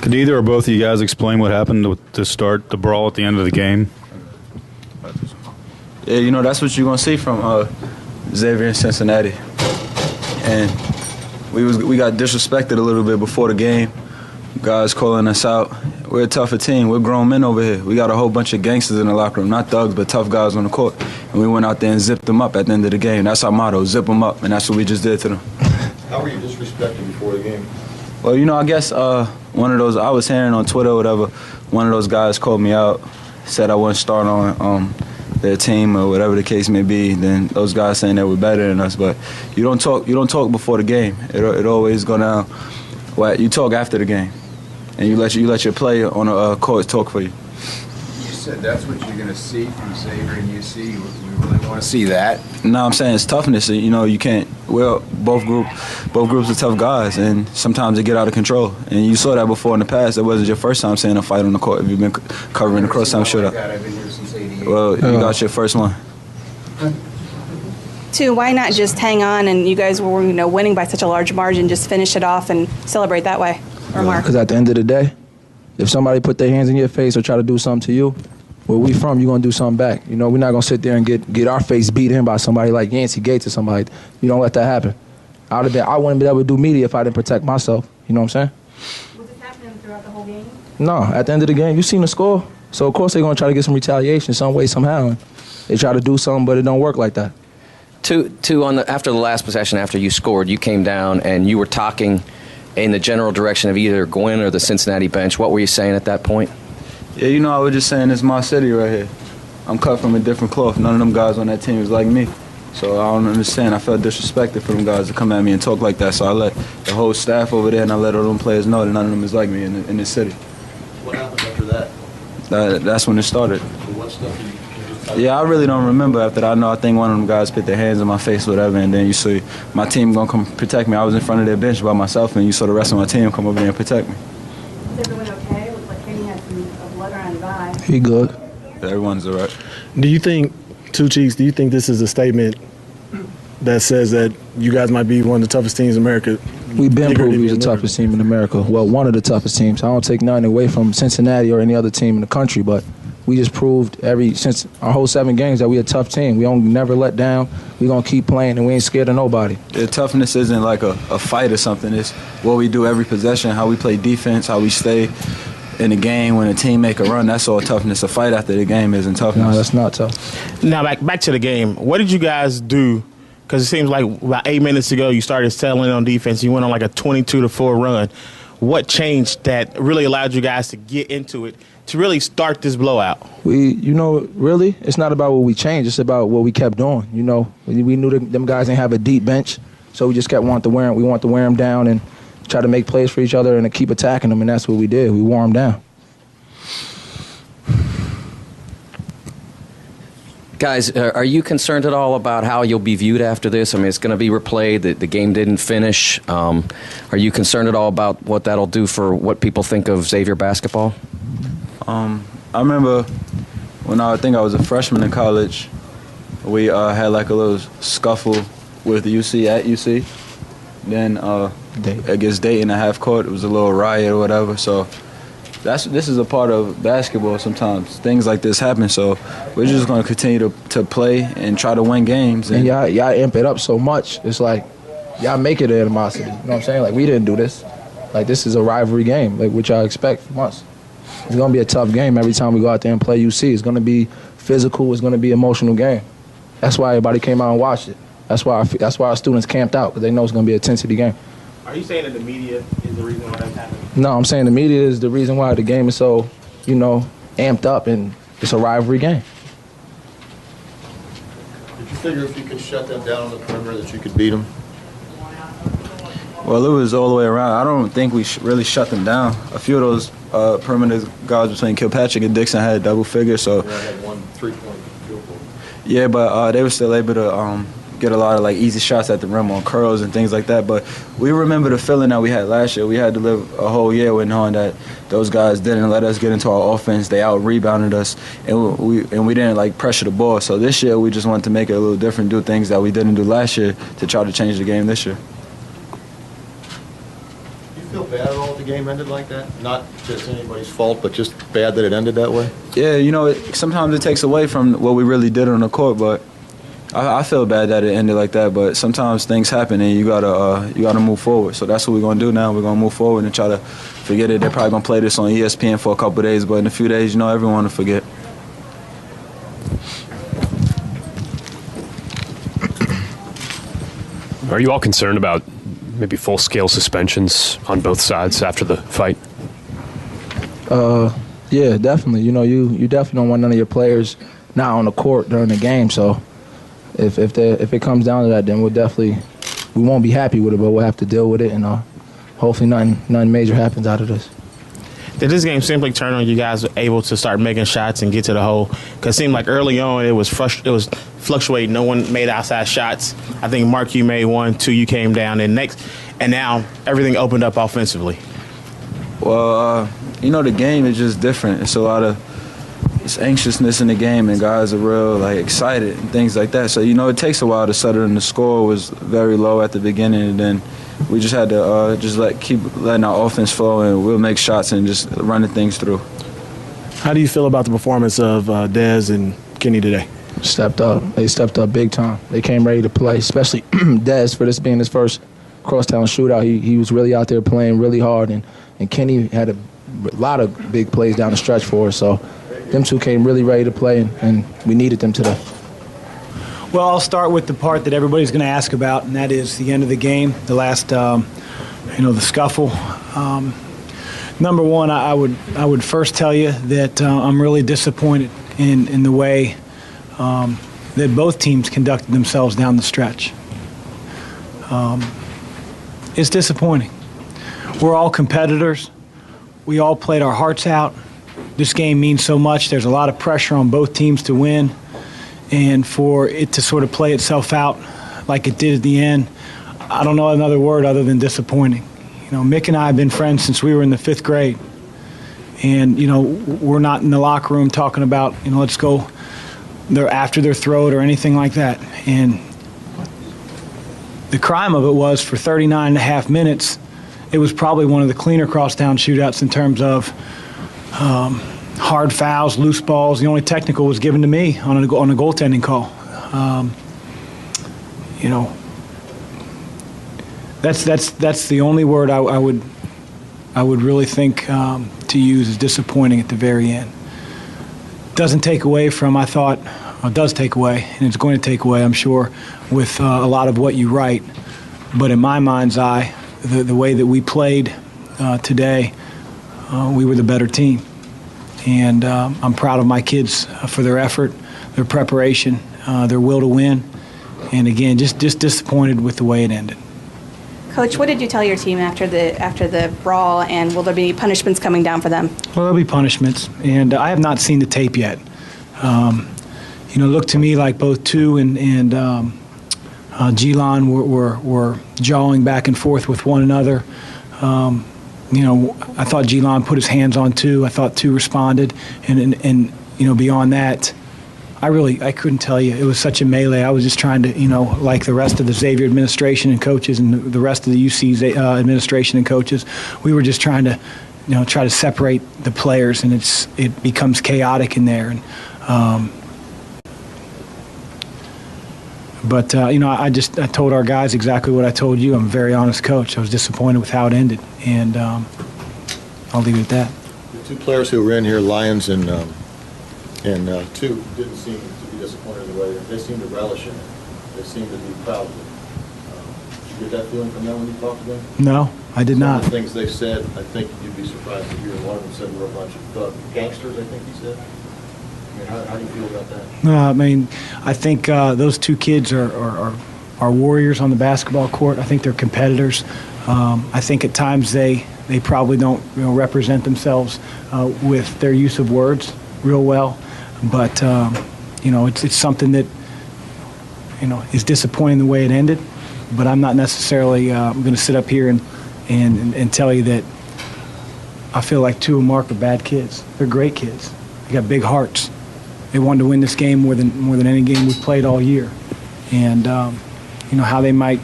Could either or both of you guys explain what happened to start the brawl at the end of the game? Yeah, that's what you're going to see from Xavier in Cincinnati. And we got disrespected a little bit before the game. Guys calling us out. We're a tougher team. We're grown men over here. We got a whole bunch of gangsters in the locker room, not thugs, but tough guys on the court. And we went out there and zipped them up at the end of the game. That's our motto, zip them up, and that's what we just did to them. How were you disrespected before the game? Well, I guess one of those, I was hearing on Twitter or whatever, one of those guys called me out, said I wouldn't start on their team or whatever the case may be. Then those guys saying they were better than us, but you don't talk before the game. It always go down. Well, you talk after the game, and you let your player on a court talk for you. You said that's what you're going to see from Xavier and UC. We really want to see that. No, I'm saying it's toughness. You can't. Well, both groups are tough guys, and sometimes they get out of control. And you saw that before in the past. It wasn't your first time seeing a fight on the court. If you've been covering the cross-time shootout. I've been here since '88. Well, you got your first one. Two, why not just hang on and you guys were winning by such a large margin, just finish it off and celebrate that way? Or Mark? Because at the end of the day, if somebody put their hands in your face or try to do something to you, where we from, you're going to do something back. We're not going to sit there and get our face beat in by somebody like Yancey Gates or somebody. You don't let that happen. I wouldn't be able to do media if I didn't protect myself. You know what I'm saying? Was this happening throughout the whole game? No, at the end of the game, you seen the score. So, of course, they're going to try to get some retaliation some way, somehow. And they try to do something, but it don't work like that. After the last possession, after you scored, you came down and you were talking in the general direction of either Gwynn or the Cincinnati bench. What were you saying at that point? Yeah, I was just saying it's my city right here. I'm cut from a different cloth. None of them guys on that team is like me. So I don't understand. I felt disrespected for them guys to come at me and talk like that. So I let the whole staff over there and I let all them players know that none of them is like me in this city. What happened after that? That's when it started. So what stuff did you Yeah, I really don't remember after that. I think one of them guys put their hands in my face or whatever, and then you see my team going to come protect me. I was in front of their bench by myself, and you saw the rest of my team come over there and protect me. Is everyone okay? It looks like Kenny had some blood around his eye. He good. Yeah, everyone's all right. Do you think this is a statement that says that you guys might be one of the toughest teams in America? We've been proved we're the toughest team in America. Well, one of the toughest teams. I don't take nothing away from Cincinnati or any other team in the country, but we just proved since our whole 7 games that we're a tough team. We don't never let down. We're going to keep playing, and we ain't scared of nobody. The toughness isn't like a fight or something. It's what we do every possession, how we play defense, how we stay in the game when a team make a run. That's all toughness. A fight after the game isn't toughness. No, that's not tough. Now, back to the game. What did you guys do? Because it seems like about 8 minutes ago you started settling on defense. You went on like a 22-4 run. What changed that really allowed you guys to get into it, to really start this blowout? Really, it's not about what we changed. It's about what we kept doing. We knew them guys didn't have a deep bench, so we just kept wanting to wear them. We wanted to wear them down and try to make plays for each other and to keep attacking them, and that's what we did. We wore them down. Guys, are you concerned at all about how you'll be viewed after this? I mean, it's going to be replayed. The game didn't finish. Are you concerned at all about what that'll do for what people think of Xavier basketball? I remember when I think I was a freshman in college, we had like a little scuffle with UC at UC. Then against Dayton at half court, it was a little riot or whatever. So this is a part of basketball sometimes. Things like this happen, so we're just going to continue to play and try to win games. And y'all amp it up so much. It's like y'all make it an animosity. You know what I'm saying? Like, we didn't do this. Like, this is a rivalry game, like what y'all expect from us. It's going to be a tough game every time we go out there and play UC. It's going to be physical. It's going to be an emotional game. That's why everybody came out and watched it. That's why our students camped out, because they know it's going to be an intensity game. Are you saying that the media is the reason why that's happening? No, I'm saying the media is the reason why the game is so, amped up, and it's a rivalry game. Did you figure if you could shut them down on the perimeter that you could beat them? Well, it was all the way around. I don't think we really shut them down. A few of those perimeter guys between Kilpatrick and Dixon had double figures, so. I had 1 3-point field goal. Yeah, but they were still able to get a lot of like easy shots at the rim on curls and things like that. But we remember the feeling that we had last year. We had to live a whole year with knowing that those guys didn't let us get into our offense. They out-rebounded us, and we didn't like pressure the ball. So this year we just wanted to make it a little different, do things that we didn't do last year to try to change the game this year. Do you feel bad at all at the game ended like that? Not just anybody's fault, but just bad that it ended that way? Yeah, sometimes it takes away from what we really did on the court, but I feel bad that it ended like that. But sometimes things happen, and you gotta move forward. So that's what we're gonna do now. We're gonna move forward and try to forget it. They're probably gonna play this on ESPN for a couple of days, but in a few days, everyone will forget. Are you all concerned about maybe full-scale suspensions on both sides after the fight? Yeah, definitely. You definitely don't want none of your players not on the court during the game. So if it comes down to that, then we won't be happy with it, but we'll have to deal with it, and hopefully nothing major happens out of this. Did this game simply turn on you guys able to start making shots and get to the hole? Because it seemed like early on it was fluctuating. No one made outside shots. I think, Mark, you made one, two, you came down, and now everything opened up offensively. Well, the game is just different. It's a lot of anxiousness in the game, and guys are real excited and things like that. So it takes a while to settle in. The score was very low at the beginning, and then we just had to keep letting our offense flow, and we'll make shots and just running things through. How do you feel about the performance of Dez and Kenny today? Stepped up. They stepped up big time. They came ready to play, especially Dez, for this being his first crosstown shootout. He was really out there playing really hard, and Kenny had a lot of big plays down the stretch for us. So them two came really ready to play, and we needed them today. Well, I'll start with the part that everybody's going to ask about, and that is the end of the game, the last, the scuffle. Number one, I would first tell you that I'm really disappointed in the way that both teams conducted themselves down the stretch. It's disappointing. We're all competitors. We all played our hearts out. This game means so much. There's a lot of pressure on both teams to win. And for it to sort of play itself out like it did at the end, I don't know another word other than disappointing. Mick and I have been friends since we were in the 5th grade. And, we're not in the locker room talking about, let's go after their throat or anything like that. And the crime of it was for 39 and a half minutes, it was probably one of the cleaner crosstown shootouts in terms of hard fouls, loose balls. The only technical was given to me on a goaltending call. That's the only word I would really think to use is disappointing at the very end. Doesn't take away from, I thought, it does take away, and it's going to take away, I'm sure, with a lot of what you write. But in my mind's eye, the way that we played today, we were the better team. And I'm proud of my kids for their effort, their preparation, their will to win. And again, just disappointed with the way it ended. Coach, what did you tell your team after the brawl, and will there be punishments coming down for them? Well, there'll be punishments, and I have not seen the tape yet. Looked to me like both Tu and Gilan were jawing back and forth with one another. I thought Gilan put his hands on Tu. I thought Tu responded, and beyond that, I couldn't tell you. It was such a melee. I was just trying to, like the rest of the Xavier administration and coaches and the rest of the UC administration and coaches, we were just trying to, try to separate the players, and it becomes chaotic in there. And I told our guys exactly what I told you. I'm a very honest coach. I was disappointed with how it ended, and I'll leave it at that. The two players who were in here, Lyons and Tu, didn't seem to be disappointed in the way. They seemed to relish in it. They seemed to be proud of it. Did you get that feeling from them when you talked to them? No, I did not. Some of the things they said, I think you'd be surprised to hear. One of them said we're a bunch of gangsters, I think he said. How do you feel about that? I think those two kids are warriors on the basketball court. I think they're competitors. I think at times they probably don't represent themselves with their use of words real well. But, it's something that, is disappointing the way it ended. But I'm not necessarily going to sit up here and tell you that I feel like Tu and Mark are bad kids. They're great kids. They got big hearts. They wanted to win this game more than any game we've played all year. And, how they might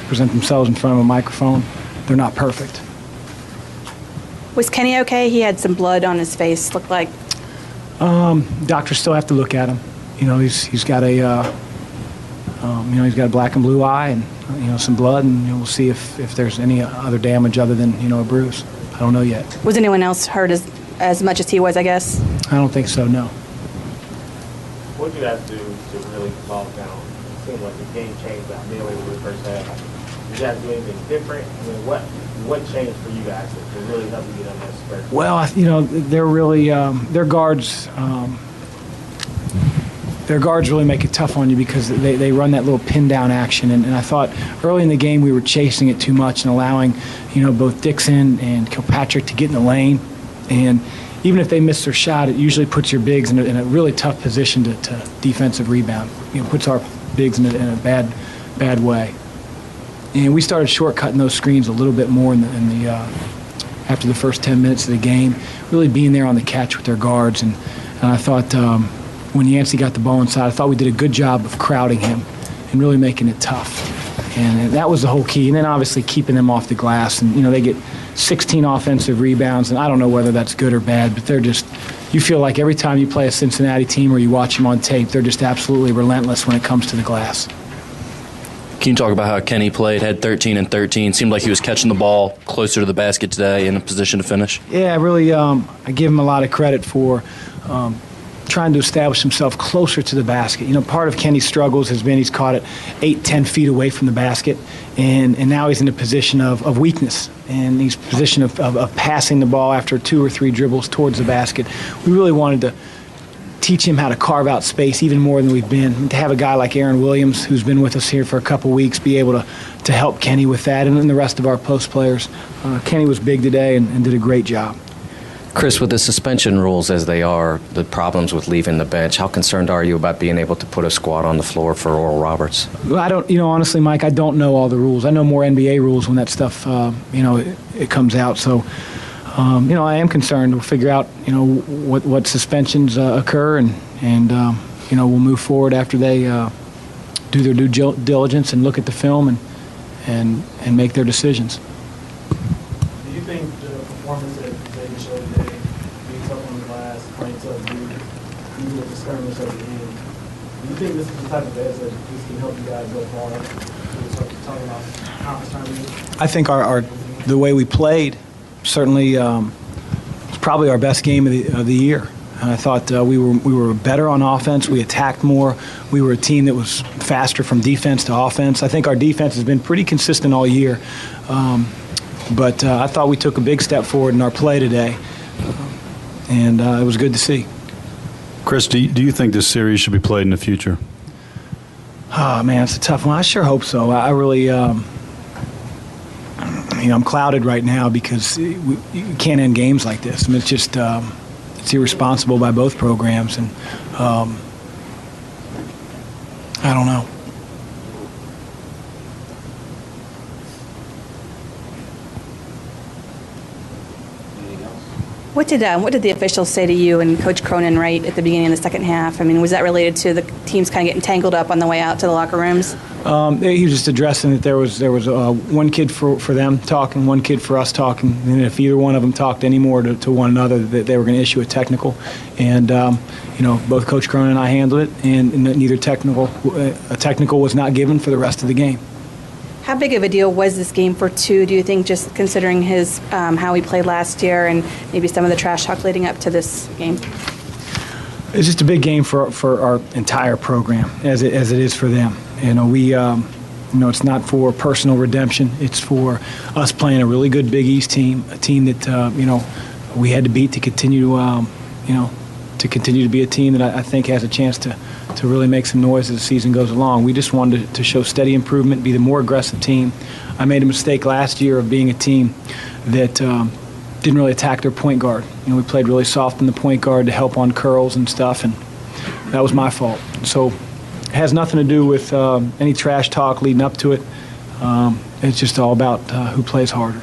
present themselves in front of a microphone, they're not perfect. Was Kenny okay? He had some blood on his face, looked like. Doctors still have to look at him. You know, he's got a he's got a black and blue eye and some blood, and we'll see if there's any other damage other than a bruise. I don't know yet. Was anyone else hurt as much as he was, I guess? I don't think so, no. What did you guys do to really calm down? It seemed like the game changed about midway through the first half. Did you guys do anything different? I mean, what changed for you guys to really help you get on that spurt? Well, they're really their guards. Their guards really make it tough on you because they run that little pin down action, and I thought early in the game we were chasing it too much and allowing both Dixon and Kilpatrick to get in the lane, and even if they miss their shot, it usually puts your bigs in a really tough position to defensive rebound. Puts our bigs in a bad way. And we started shortcutting those screens a little bit more after the first 10 minutes of the game, really being there on the catch with their guards. And I thought when Yancey got the ball inside, I thought we did a good job of crowding him and really making it tough. And that was the whole key. And then obviously keeping them off the glass. And, they get 16 offensive rebounds, and I don't know whether that's good or bad, but you feel like every time you play a Cincinnati team or you watch them on tape, they're just absolutely relentless when it comes to the glass. Can you talk about how Kenny played, had 13 and 13, seemed like he was catching the ball closer to the basket today in a position to finish? Yeah, really, I give him a lot of credit for trying to establish himself closer to the basket. Part of Kenny's struggles has been he's caught it 8-10 feet away from the basket, and now he's in a position of weakness, and he's in a position of passing the ball after 2 or 3 dribbles towards the basket. We really wanted to teach him how to carve out space even more than we've been. To have a guy like Aaron Williams, who's been with us here for a couple weeks, be able to help Kenny with that, and then the rest of our post players. Kenny was big today and did a great job. Chris, with the suspension rules as they are, the problems with leaving the bench, how concerned are you about being able to put a squad on the floor for Oral Roberts? Well, I don't, honestly, Mike, I don't know all the rules. I know more NBA rules when that stuff, it comes out. So, I am concerned. We'll figure out, what suspensions occur, and we'll move forward after they do their due diligence and look at the film and make their decisions. Do you think the performance that Xavier showed today, being tough on the glass, playing tough, even with the skirmish at the end, do you think this is the type of edge that this can help you guys go far? Talking about conference tournament. I think the way we played certainly was probably our best game of the year. And I thought we were better on offense. We attacked more. We were a team that was faster from defense to offense. I think our defense has been pretty consistent all year. But I thought we took a big step forward in our play today. And it was good to see. Chris, do you think this series should be played in the future? Oh, man, it's a tough one. I sure hope so. I really, I'm clouded right now because you can't end games like this. I mean, it's just it's irresponsible by both programs, and I don't know. What did the officials say to you and Coach Cronin right at the beginning of the second half? I mean, was that related to the teams kind of getting tangled up on the way out to the locker rooms? He was just addressing that there was one kid for them talking, one kid for us talking, and if either one of them talked anymore to one another, that they were going to issue a technical. And both Coach Cronin and I handled it, and neither a technical was not given for the rest of the game. How big of a deal was this game for two, do you think, just considering his how he played last year and maybe some of the trash talk leading up to this game? It's just a big game for our entire program, as it is for them. It's not for personal redemption. It's for us playing a really good Big East team, a team that we had to beat to continue to be a team that I think has a chance to really make some noise as the season goes along. We just wanted to show steady improvement, be the more aggressive team. I made a mistake last year of being a team that didn't really attack their point guard. We played really soft in the point guard to help on curls and stuff, and that was my fault. So it has nothing to do with any trash talk leading up to it. It's just all about who plays harder.